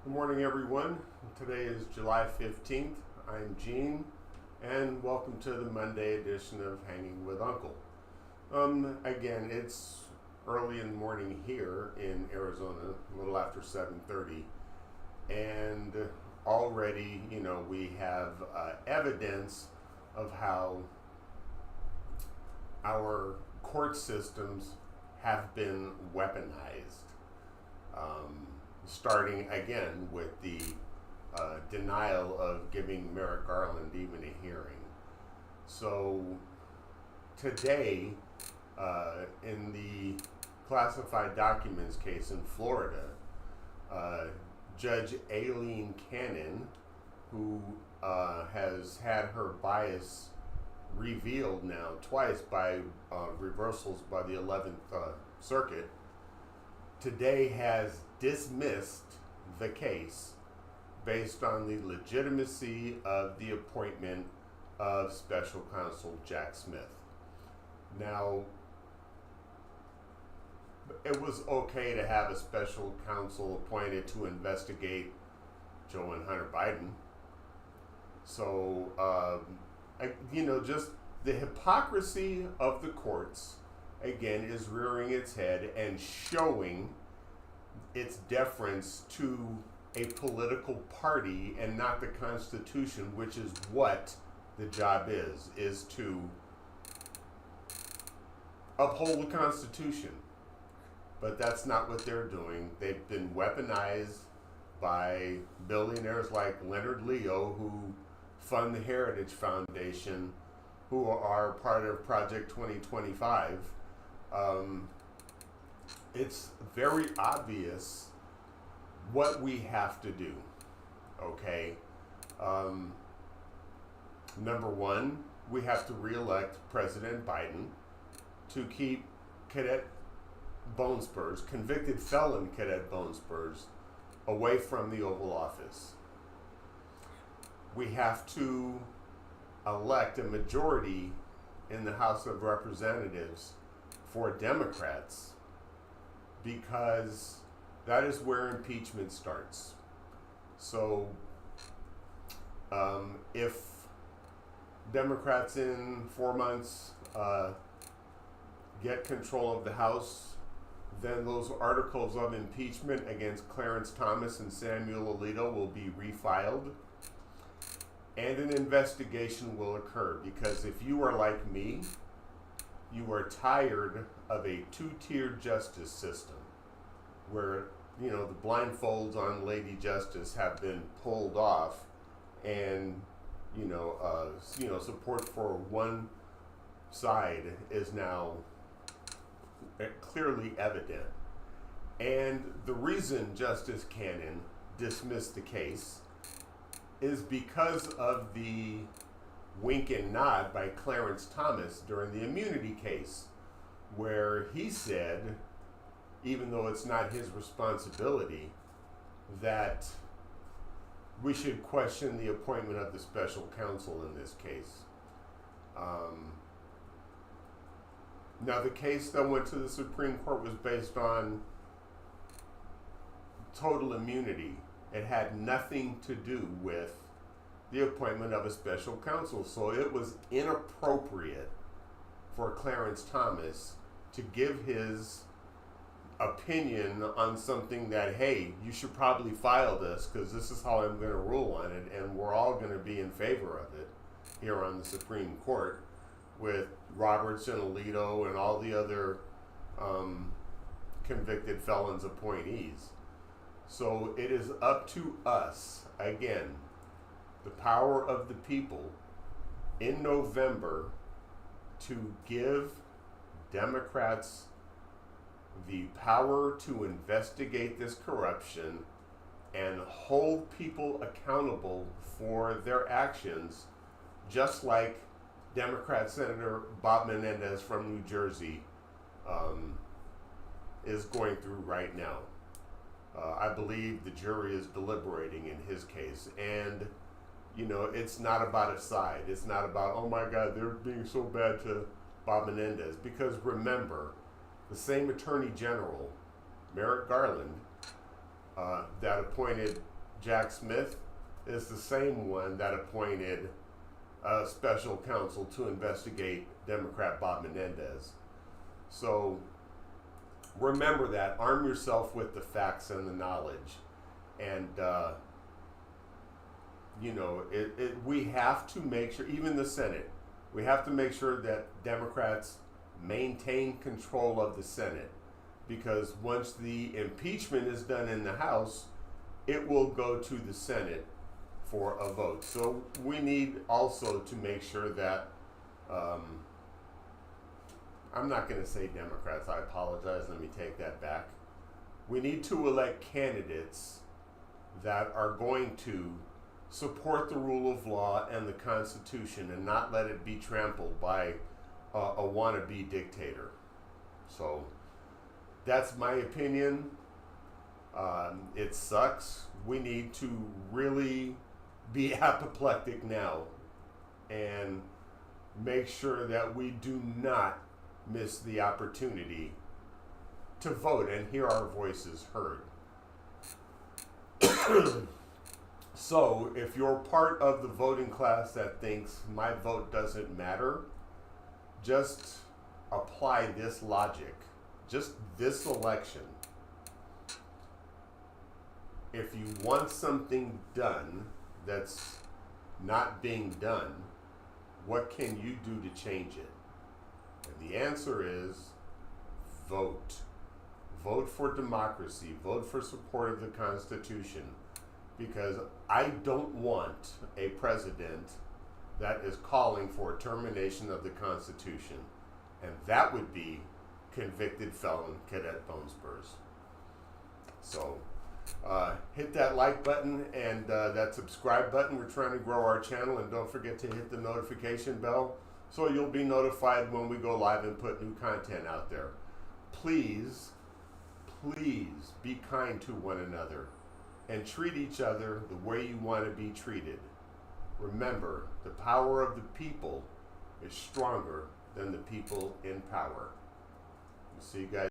Good morning, everyone. Today is July 15th. I'm Gene, and welcome to the Monday edition of Hanging with Uncle. Again, it's early in the morning here in Arizona, a little after 7:30, and already, we have evidence of how our court systems have been weaponized. Starting again with the denial of giving Merrick Garland even a hearing. So today, in the classified documents case in Florida, Judge Aileen Cannon, who has had her bias revealed now twice by reversals by the 11th Circuit, today has dismissed the case based on the legitimacy of the appointment of special counsel Jack Smith. Now, it was okay to have a special counsel appointed to investigate Joe and Hunter Biden. So, just the hypocrisy of the courts, again, is rearing its head and showing its deference to a political party and not the Constitution, which is what the job is to uphold the Constitution. But that's not what they're doing. They've been weaponized by billionaires like Leonard Leo, who fund the Heritage Foundation, who are part of Project 2025. It's very obvious what we have to do, okay? Number one, we have to reelect President Biden to keep Cadet Bone Spurs, convicted felon Cadet Bone Spurs, away from the Oval Office. We have to elect a majority in the House of Representatives for Democrats, because that is where impeachment starts. So if Democrats in 4 months get control of the House, then those articles of impeachment against Clarence Thomas and Samuel Alito will be refiled, and an investigation will occur. Because if you are like me, you are tired of a two-tiered justice system where, the blindfolds on Lady Justice have been pulled off, and, support for one side is now clearly evident. And the reason Justice Cannon dismissed the case is because of the wink and nod by Clarence Thomas during the immunity case, where he said, even though it's not his responsibility, that we should question the appointment of the special counsel in this case. Now, the case that went to the Supreme Court was based on total immunity. It had nothing to do with the appointment of a special counsel. So it was inappropriate for Clarence Thomas to give his opinion on something that, hey, you should probably file this because this is how I'm going to rule on it, and we're all going to be in favor of it here on the Supreme Court with Roberts and Alito and all the other convicted felons appointees. So it is up to us, again, the power of the people, in November, to give Democrats the power to investigate this corruption and hold people accountable for their actions, just like Democrat Senator Bob Menendez from New Jersey is going through right now. I believe the jury is deliberating in his case, and it's not about a side. It's not about, oh my God, they're being so bad to Bob Menendez, because remember, the same Attorney General, Merrick Garland, that appointed Jack Smith is the same one that appointed a special counsel to investigate Democrat Bob Menendez. So remember that. Arm yourself with the facts and the knowledge. And, we have to make sure, even the Senate, we have to make sure that Democrats maintain control of the Senate. Because once the impeachment is done in the House, it will go to the Senate for a vote. So we need also to make sure that, I'm not going to say Democrats, I apologize, let me take that back. We need to elect candidates that are going to support the rule of law and the Constitution and not let it be trampled by a wannabe dictator. So that's my opinion. It sucks. We need to really be apoplectic now and make sure that we do not miss the opportunity to vote and hear our voices heard. So if you're part of the voting class that thinks my vote doesn't matter, just apply this logic. Just this election. If you want something done that's not being done, what can you do to change it? And the answer is vote. Vote for democracy. Vote for support of the Constitution. Because I don't want a president that is calling for termination of the Constitution. And that would be convicted felon Cadet Bone Spurs. So hit that like button and that subscribe button. We're trying to grow our channel, and don't forget to hit the notification bell so you'll be notified when we go live and put new content out there. Please be kind to one another and treat each other the way you want to be treated. Remember, the power of the people is stronger than the people in power. See you guys.